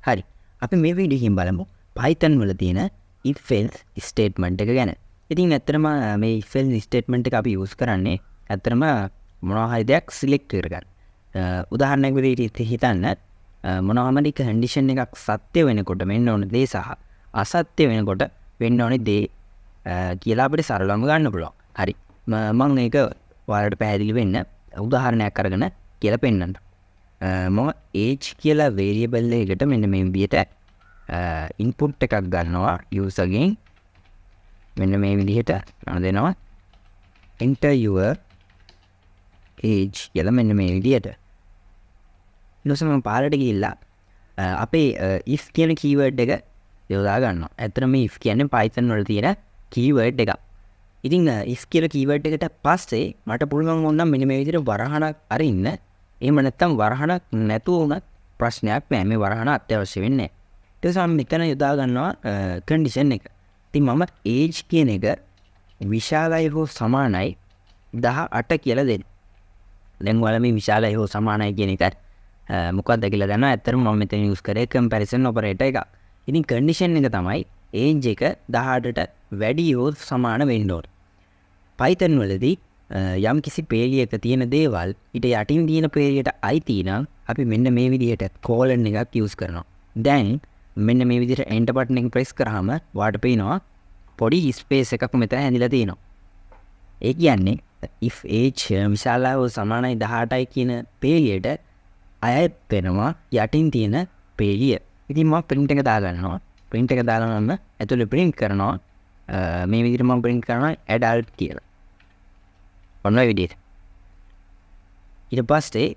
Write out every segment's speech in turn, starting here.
හරි. අපි මේ වීඩියෝ එකෙන් බලමු Python වල තියෙන if else statement එක ගැන. ඉතින් ඇත්තටම මේ if else statement එක අපි use කරන්නේ ඇත්තටම මොනවා හරි දෙයක් select කරගන්න. උදාහරණයක් විදිහට හිතන්න මොනවාම හරි condition එකක් සත්‍ය වෙනකොට වෙන්න ඕන දේ සහ අසත්‍ය වෙනකොට වෙන්න ඕනේ දේ කියලා අපිට සරලවම ගන්න පුළුවන්. හරි. මම මේක ඔයාලට පැහැදිලි වෙන්න උදාහරණයක් අරගෙන කියලා පෙන්නන්න. මම age කියලා variable එකකට මෙන්න මේ විදිහට input එකක් ගන්නවා user ගෙන්. මෙන්න මේ විදිහට මම දෙනවා enter your age කියලා මෙන්න මේ විදිහට. ඊට පස්සේ මම පාරට ගිහිල්ලා අපේ if කියන keyword එක යොදා ගන්නවා. ඇත්තටම මේ if කියන්නේ Python වල තියෙන keyword එකක්. ඉතින් if කියලා keyword එකට පස්සේ මට පුළුවන් වුණා මෙන්න මේ විදිහට වරහණක් අරින්න. එහෙම නැත්නම් වරහණක් නැතුව උනත් ප්‍රශ්නයක් නෑ. මේ වරහණ අත්‍යවශ්‍ය වෙන්නේ නෑ. ඊට පස්සේ මම මෙතන යොදා ගන්නවා condition එක. ඉතින් මම age කියන එක විශාලයි හෝ සමානයි 18 කියලා දෙන්න. දැන් ඔයාලා මේ විශාලයි හෝ සමානයි කියන එක මොකක්ද කියලා දන්නවා. ඇත්තටම මම මෙතන use කරේ comparison operator එකක්. ඉතින් condition එක තමයි age එක 18ට වැඩි හෝ සමාන වෙන්න ඕන. Python වලදී යම් කිසි පේලියක තියෙන දේවල් ඊට යටින් තියෙන පේලියට අයිති නම් අපි මෙන්න මේ විදිහට colon එකක් use කරනවා. දැන් මෙන්න මේ විදිහට enter button එක press කරාම ඔයාලට පේනවා පොඩි space එකක් මෙතන හැදිලා තියෙනවා. ඒ කියන්නේ if age විශාලයි හෝ සමානයි 18යි කියන පේලියට අයත් වෙනවා යටින් තියෙන පේලිය. ඉතින් මම print එක දාගන්නවා. print එක දාලා නම් ඇතුලේ print කරනවා. මේ විදිහට මම print කරනවා adult කියලා. ඔන්න ඔය විදිහට. ඊට පස්සේ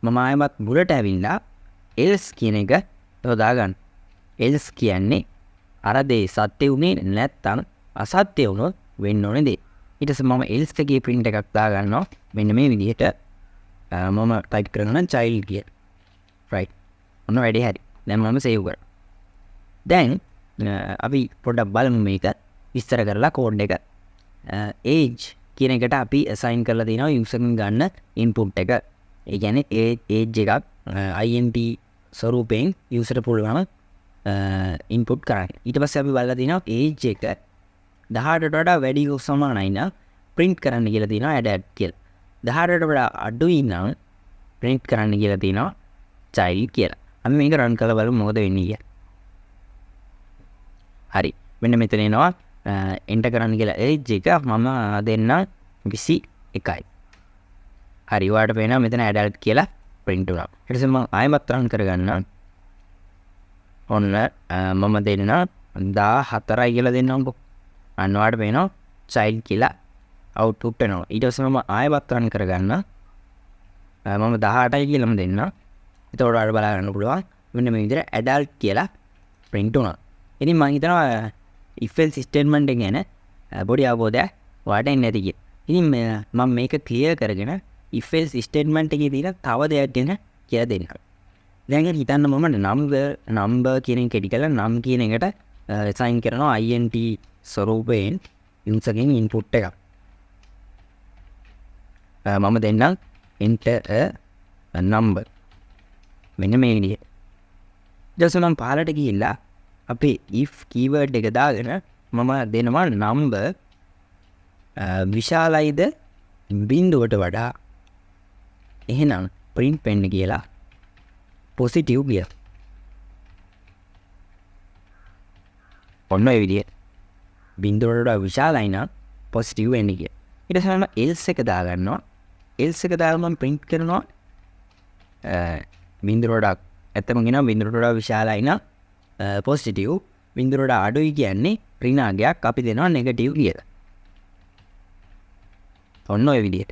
මම ආයෙමත් මුලට ඇවිල්ලා else කියන එක යොදා ගන්න. else කියන්නේ අර දේ සත්‍ය උනේ නැත්තම් අසත්‍ය වුණොත් වෙන්න ඕනේ දේ. ඊට පස්සේ මම else එකේ print එකක් දා ගන්නවා. මෙන්න මේ විදිහට මම type කරනවා child කියලා. right. ඔන්න වැඩේ හරි. දැන් මම save කරනවා. දැන් අපි පොඩ්ඩක් බලමු මේක විස්තර කරලා code එක. age කියන එකට අපි assign කරලා තියෙනවා user ගෙන් ගන්න input එක. ඒ කියන්නේ age එකක් int ස්වරූපයෙන් user ට පුළුවන් input කරන්න. ඊට පස්සේ අපි බලලා තියෙනවා age එක 18ට වඩා වැඩි හෝ සමානයි නම් print කරන්න කියලා තියෙනවා adult කියලා. 18ට වඩා අඩුයි නම් print කරන්න කියලා තියෙනවා child කියලා. අපි මේක run කරලා බලමු මොකද වෙන්නේ කියලා. හරි. මෙන්න මෙතන එනවා enter කරන්න කියලා age එක මම දෙන්න 21යි. හරි. ඔයාලට පේනවා මෙතන adult කියලා print වුණා. ඊට පස්සේ මම ආයෙමත් run කරගන්නවා. ඔන්න මම දෙන්න 14යි කියලා දෙන්නම්කෝ. අන්න ඔයාලට පේනවා child කියලා output එනවා. ඊට පස්සේ මම ආයෙත් run කරගන්නවා. මම 18යි කියලාම දෙන්න. එතකොට ඔයාලට බලා ගන්න පුළුවන් මෙන්න මේ විදිහට adult කියලා print වුණා. ඉතින් මම හිතනවා if else statement එක ගැන පොඩි අවබෝධයක් ඔයාලට එන්න ඇති කියලා. ඉතින් මම මේක clear කරගෙන if else statement එකේ තියෙන තව දෙයක් ගැන කියලා දෙන්නම්. දැන් හිතන්න මම number කියන එක කෙටි කරලා num කියන එකට assign කරනවා int ස්වරූපයෙන් user ගෙන් input එකක්. මම දෙන්නම් enter a number. මෙන්න මේ විදිහට. ඊට පස්සේ මම පහලට ගිහිල්ලා අපේ if keyword එක දාගෙන මම දෙනවා number විශාලයිද බිංදුවට වඩා එහෙනම් print වෙන්න කියලා positive කියලා. ඔන්න ඔය විදිහට බිංදුවට වඩා විශාලයි නම් positive වෙන්න කියලා. ඊට පස්සේ මම else එක දාගන්නවා. else එක දාලා මම print කරනවා බිංදුවට වඩා ඇත්තම කියනවා බිංදුවට වඩා විශාලයි නම් positive, බිංදුවට වඩා අඩුයි කියන්නේ ඍණාංගයක් අපි දෙනවා negative කියලා. ඔන්න ඔය විදිහට.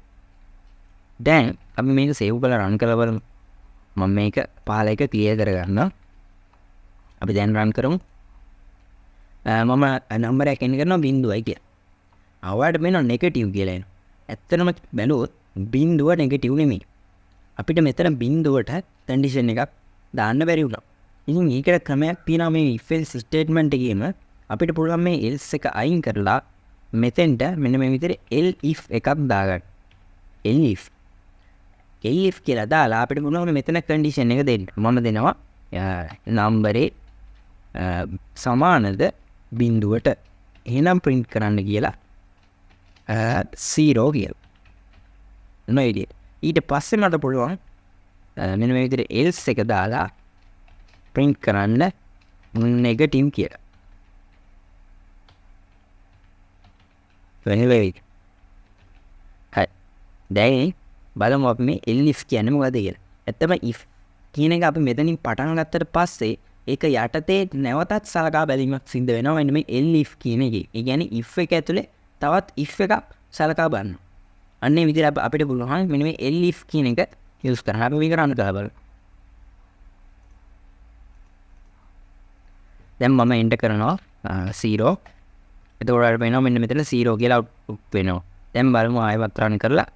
දැන් අපි මේක save කරලා run කරලා බලමු. මම මේක පහල එක clear කරගන්නවා. අපි දැන් run කරමු. මම number එක එන්න කරනවා 0යි කියලා. ආවට මෙන්න negative කියලා එනවා. ඇත්තටම බැලුවොත් බිංදුව negative නෙමෙයි. අපිට මෙතන බිංදුවට condition එකක් දාන්න බැරි වුණා. ඉතින් මේකට ක්‍රමයක් තියෙනවා මේ if else statement එකේම අපිට පුළුවන් මේ else එක අයින් කරලා මෙතෙන්ට මෙන්න මේ විදිහට elif එකක් දාගන්න. elif කියලා දාලා අපිට පුළුවන් මෙතන condition එක දෙන්න. මම දෙනවා නම්බරේ සමානද බින්දුවට. එහෙනම් print කරන්න කියලා 0 කියලා. නොයිඩිය. ඊට පස්සේ මට පුළුවන් මෙන්න මේ විදිහට else එක දාලා print කරන්න negative කියලා. වෙනවෙයි. හරි. දැන් බලමු අපි මේ if කියන්නේ මොකද කියලා. ඇත්තම if කියන එක අපි මෙතනින් පටන් ගත්තට පස්සේ ඒක යටතේ නැවතත් සලකා බැලීමක් සිද්ධ වෙනවා. මෙන්න මේ if කියන එකේ. ඒ කියන්නේ if එක ඇතුලේ තවත් if එකක් සලකා බලනවා. අන්නේ විදිහට අපිට පුළුවන් මෙන්න මේ if කියන එක යූස් කරන්න. අපි මේක රන් කරලා බලමු. දැන් මම එන්ටර් කරනවා 0. එතකොට අපිට වෙනවා මෙන්න මෙතන 0 කියලා අවුට්පුට් වෙනවා. දැන් බලමු ආයෙත් රන් කරලා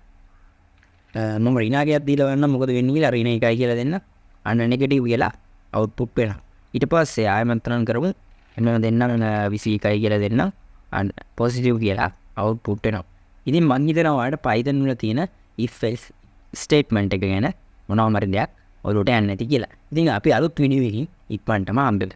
මම ඍණාගයක් දීලා බලන්න මොකද වෙන්නේ කියලා. ඍණ 1යි කියලා දෙන්න. අන්න නෙගටිව් කියලා අවුට්පුට් වෙනවා. ඊට පස්සේ ආයෙත් රන් කරමු. එන්න දෙන්න 21යි කියලා දෙන්න. අන්න පොසිටිව් කියලා අවුට්පුට් වෙනවා. ඉතින් මං හිතනවා ඔයාලට Python වල තියෙන if else statement එක ගැන මොනවාම හරි දෙයක් ඔයාලට යන්නේ නැති කියලා. ඉතින් අපි අලුත් වීඩියෝ එකකින් ඉක්මනටම හම්බෙමු.